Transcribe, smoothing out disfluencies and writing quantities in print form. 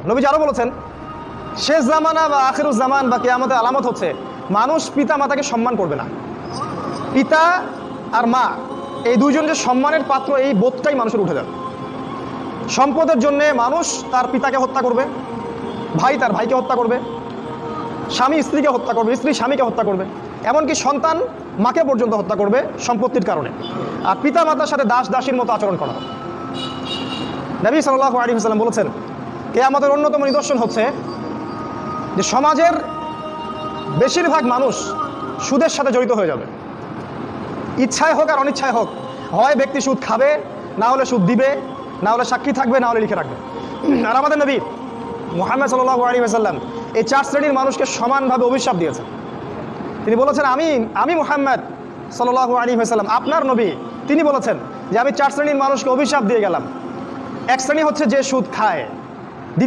নবীজি আরো বলেছেন, শেষ জামানা বা আখিরুজ জামান বা কিয়ামতের আলামত হচ্ছে মানুষ পিতা মাতাকে সম্মান করবে না। পিতা আর মা এই দুইজন যে সম্মানের পাত্র, এই বোধটাই মানুষের উঠে যাবে। সম্পদের জন্য মানুষ তার পিতাকে হত্যা করবে, ভাই তার ভাইকে হত্যা করবে, স্বামী স্ত্রীকে হত্যা করবে, স্ত্রী স্বামীকে হত্যা করবে, এমনকি সন্তান মাকে পর্যন্ত হত্যা করবে সম্পত্তির কারণে। আর পিতা মাতার সাথে দাস দাসীর মতো আচরণ করা হবে। নবী সাল্লাল্লাহু আলাইহি ওয়াসাল্লাম বলেছেন, কিয়ামতের অন্যতম নিদর্শন হচ্ছে যে সমাজের বেশিরভাগ মানুষ সুদের সাথে জড়িত হয়ে যাবে। ইচ্ছায় হোক আর অনিচ্ছায় হোক, হয় ব্যক্তি সুদ খাবে, না হলে সুদ দিবে, না হলে সাক্ষী থাকবে, না হলে লিখে রাখবে। আর আমাদের নবী মুহাম্মদ সাল্লাল্লাহু আলাইহি ওয়াসাল্লাম এই চার শ্রেণীর মানুষকে সমানভাবে অভিশাপ দিয়েছেন। তিনি বলেছেন, আমি মুহাম্মদ সাল্লাল্লাহু আলাইহি ওয়াসাল্লাম আপনার নবী, তিনি বলেছেন যে আমি চার শ্রেণীর মানুষকে অভিশাপ দিয়ে গেলাম। এক শ্রেণী হচ্ছে যে সুদ খায়,